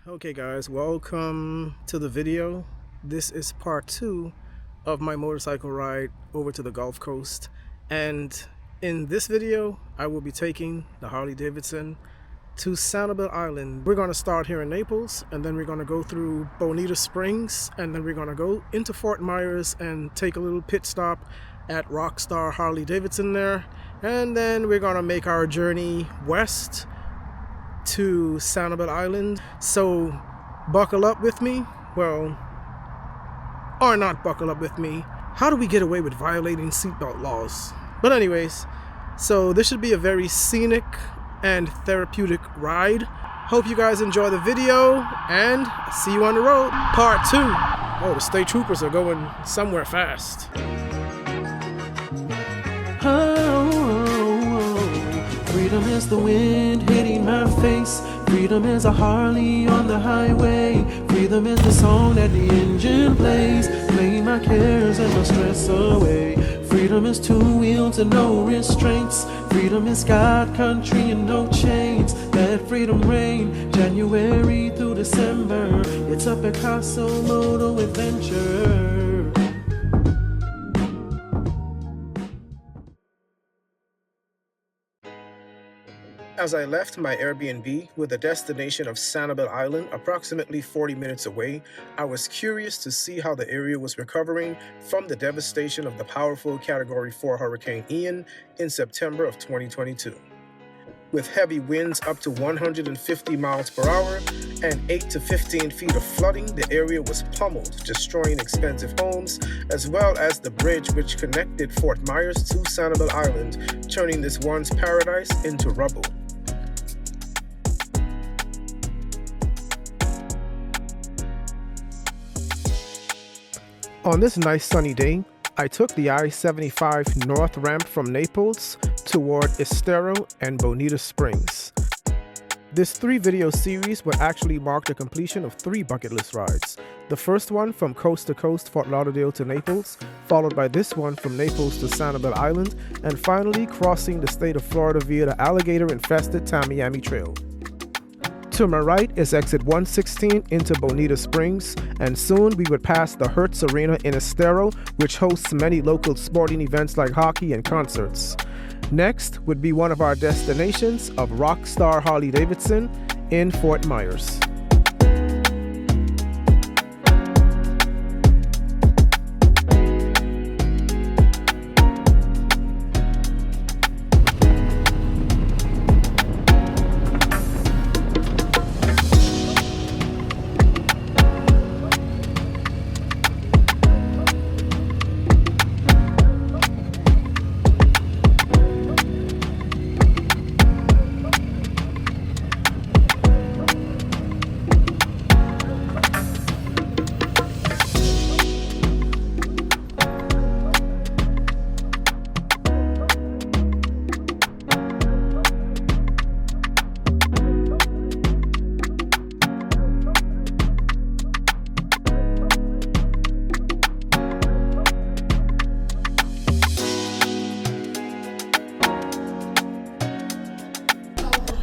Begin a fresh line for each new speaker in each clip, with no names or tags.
Okay guys, welcome to the video. This is part 2 of my motorcycle ride over to the Gulf Coast, and in this video I will be taking the Harley-Davidson to Sanibel Island. We're going to start here in Naples, and then we're going to go through Bonita Springs, and then we're going to go into Fort Myers and take a little pit stop at Rockstar Harley-Davidson there, and then we're going to make our journey west to Sanibel Island. So buckle up with me, well, or not buckle up with me. How do we get away with violating seatbelt laws? But anyways, so this should be a very scenic and therapeutic ride. Hope you guys enjoy the video, and see you on the road. Part 2. Oh, the state troopers are going somewhere fast.
Freedom is the wind hitting my face. Freedom is a Harley on the highway. Freedom is the song that the engine plays, playing my cares and my stress away. Freedom is two wheels and no restraints. Freedom is God, country, and no chains. Let freedom reign, January through December. It's a Picasso Moto adventure.
As I left my Airbnb with the destination of Sanibel Island approximately 40 minutes away, I was curious to see how the area was recovering from the devastation of the powerful Category 4 Hurricane Ian in September of 2022. With heavy winds up to 150 miles per hour and 8 to 15 feet of flooding, the area was pummeled, destroying expensive homes, as well as the bridge which connected Fort Myers to Sanibel Island, turning this once paradise into rubble. On this nice sunny day, I took the I-75 north ramp from Naples toward Estero and Bonita Springs. This 3-video series would actually mark the completion of 3 bucket list rides. The first one from coast to coast, Fort Lauderdale to Naples, followed by this one from Naples to Sanibel Island, and finally crossing the state of Florida via the alligator-infested Tamiami Trail. To my right is exit 116 into Bonita Springs, and soon we would pass the Hertz Arena in Estero, which hosts many local sporting events like hockey and concerts. Next would be one of our destinations of Rockstar Harley-Davidson in Fort Myers.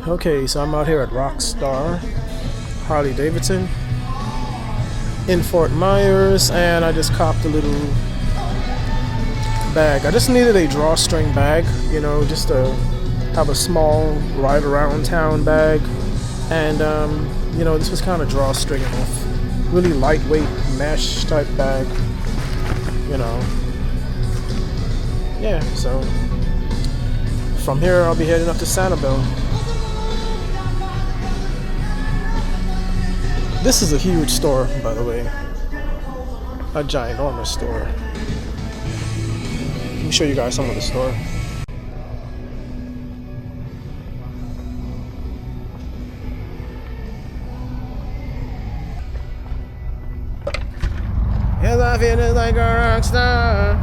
Okay, so I'm out here at Rockstar Harley-Davidson in Fort Myers, and I just copped a little bag. I just needed a drawstring bag, you know, just to have a small ride around town bag, and you know, this was kind of drawstring enough. Really lightweight mesh type bag, you know. Yeah, so from here I'll be heading up to Sanibel. This is a huge store, by the way. A ginormous store. Let me show you guys some of the store. Yes, I feel like a rock star.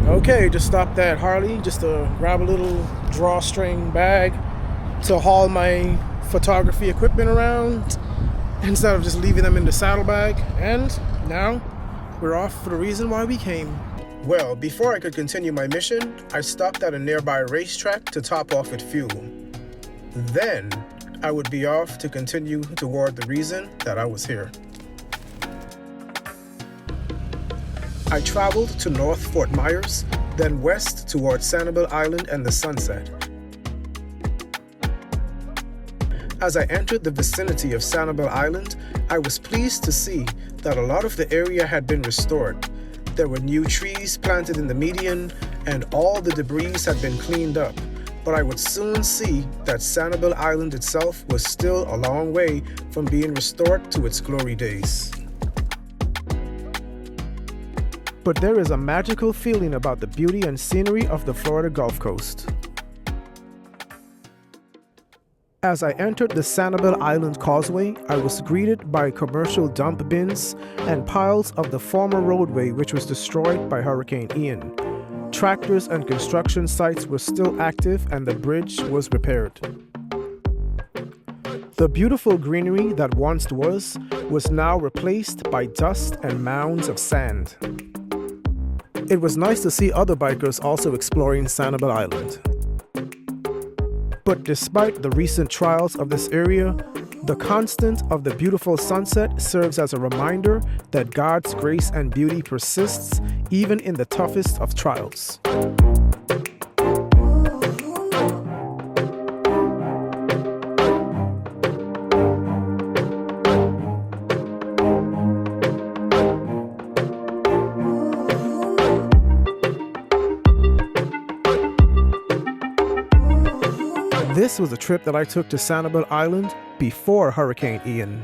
Okay, just stopped at Harley just to grab a little drawstring bag to haul my photography equipment around, instead of just leaving them in the saddlebag. And now we're off for the reason why we came. Well, before I could continue my mission, I stopped at a nearby racetrack to top off with fuel. Then I would be off to continue toward the reason that I was here. I traveled to North Fort Myers, then west toward Sanibel Island and the sunset. As I entered the vicinity of Sanibel Island, I was pleased to see that a lot of the area had been restored. There were new trees planted in the median, and all the debris had been cleaned up. But I would soon see that Sanibel Island itself was still a long way from being restored to its glory days. But there is a magical feeling about the beauty and scenery of the Florida Gulf Coast. As I entered the Sanibel Island Causeway, I was greeted by commercial dump bins and piles of the former roadway which was destroyed by Hurricane Ian. Tractors and construction sites were still active and the bridge was repaired. The beautiful greenery that once was now replaced by dust and mounds of sand. It was nice to see other bikers also exploring Sanibel Island. But despite the recent trials of this area, the constant of the beautiful sunset serves as a reminder that God's grace and beauty persists even in the toughest of trials. This was a trip that I took to Sanibel Island before Hurricane Ian.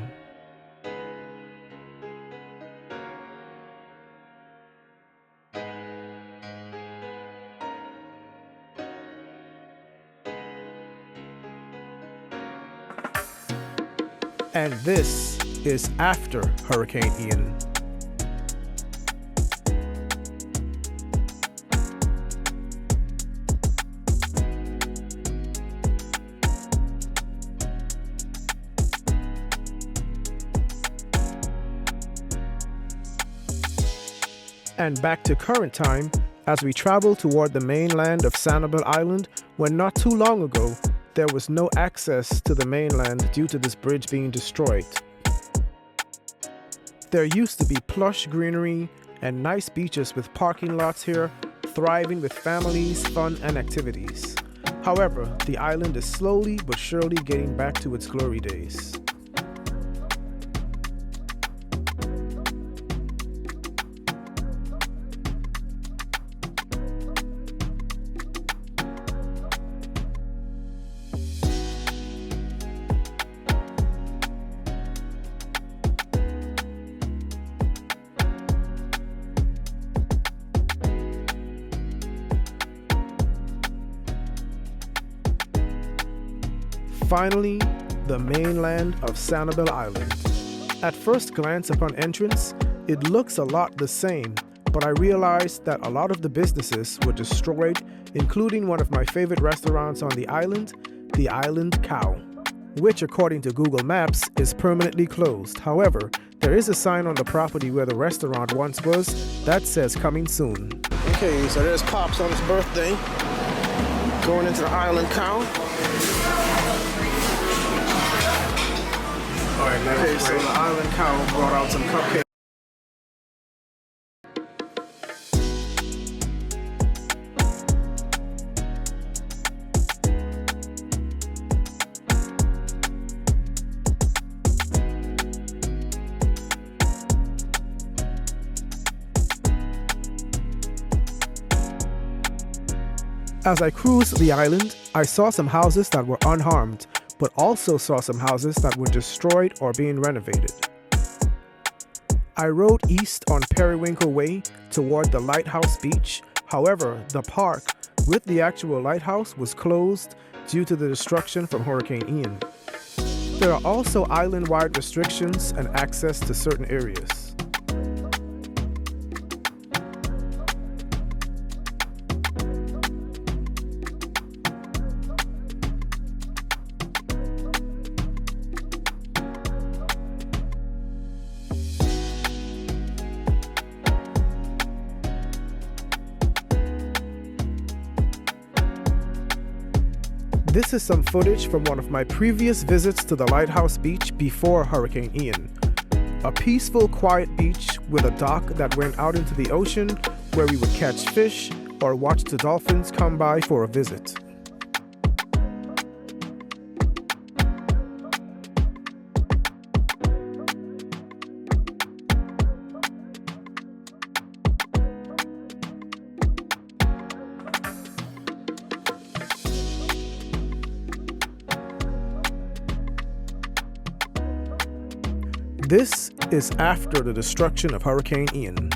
And this is after Hurricane Ian. And back to current time as we travel toward the mainland of Sanibel Island, when not too long ago there was no access to the mainland due to this bridge being destroyed. There used to be plush greenery and nice beaches with parking lots here, thriving with families, fun, and activities. However, the island is slowly but surely getting back to its glory days. Finally, the mainland of Sanibel Island. At first glance upon entrance, it looks a lot the same, but I realized that a lot of the businesses were destroyed, including one of my favorite restaurants on the Island Cow, which according to Google Maps is permanently closed. However, there is a sign on the property where the restaurant once was that says coming soon. Okay, so there's Pops on his birthday, going into the Island Cow. Okay, so the Island Cow brought out some cupcakes. As I cruised the island, I saw some houses that were unharmed, but also saw some houses that were destroyed or being renovated. I rode east on Periwinkle Way toward the Lighthouse Beach. However, the park with the actual lighthouse was closed due to the destruction from Hurricane Ian. There are also island-wide restrictions and access to certain areas. This is some footage from one of my previous visits to the Lighthouse Beach before Hurricane Ian. A peaceful, quiet beach with a dock that went out into the ocean where we would catch fish or watch the dolphins come by for a visit. This is after the destruction of Hurricane Ian.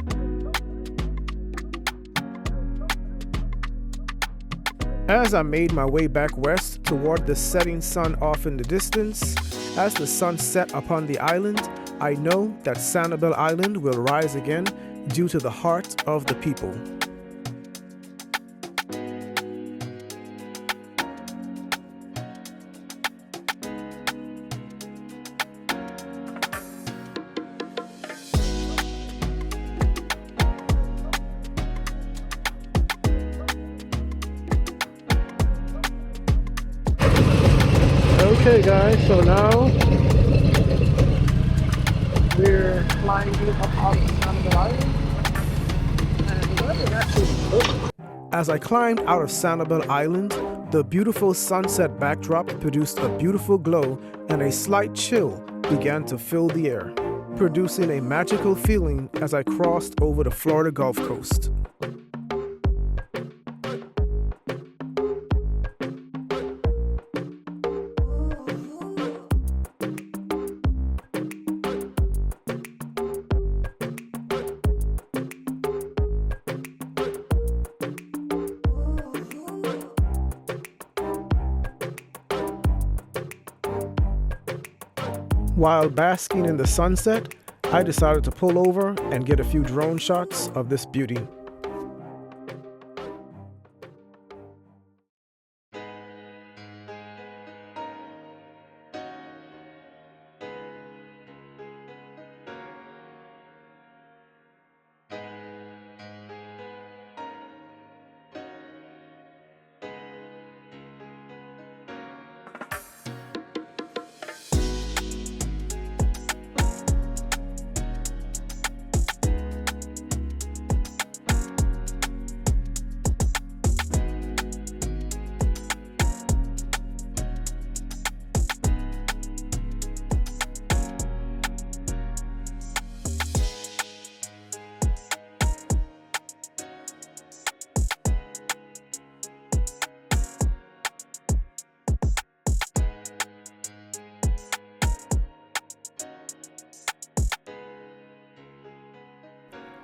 As I made my way back west toward the setting sun off in the distance, as the sun set upon the island, I know that Sanibel Island will rise again due to the heart of the people. Okay guys, so now we're flying up out of Sanibel Island, and the weather actually good. As I climbed out of Sanibel Island, the beautiful sunset backdrop produced a beautiful glow and a slight chill began to fill the air, producing a magical feeling as I crossed over the Florida Gulf Coast. While basking in the sunset, I decided to pull over and get a few drone shots of this beauty.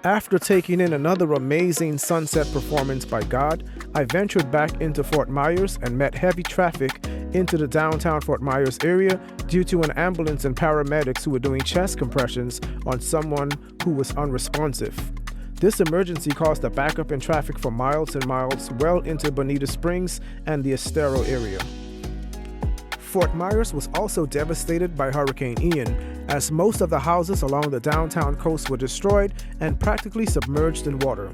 After taking in another amazing sunset performance by God, I ventured back into Fort Myers and met heavy traffic into the downtown Fort Myers area due to an ambulance and paramedics who were doing chest compressions on someone who was unresponsive. This emergency caused a backup in traffic for miles and miles well into Bonita Springs and the Estero area. Fort Myers was also devastated by Hurricane Ian, as most of the houses along the downtown coast were destroyed and practically submerged in water.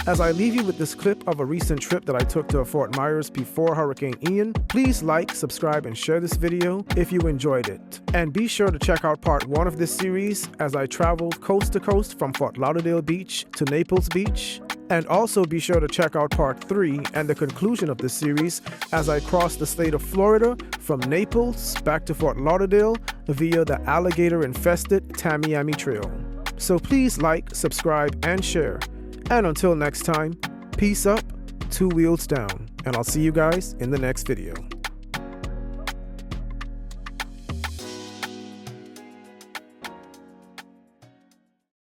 As I leave you with this clip of a recent trip that I took to Fort Myers before Hurricane Ian, please like, subscribe, and share this video if you enjoyed it. And be sure to check out part 1 of this series as I traveled coast to coast from Fort Lauderdale Beach to Naples Beach. And also be sure to check out part 3 and the conclusion of this series as I crossed the state of Florida from Naples back to Fort Lauderdale via the alligator-infested Tamiami Trail. So please like, subscribe, and share. And until next time, peace up, 2 wheels down, and I'll see you guys in the next video.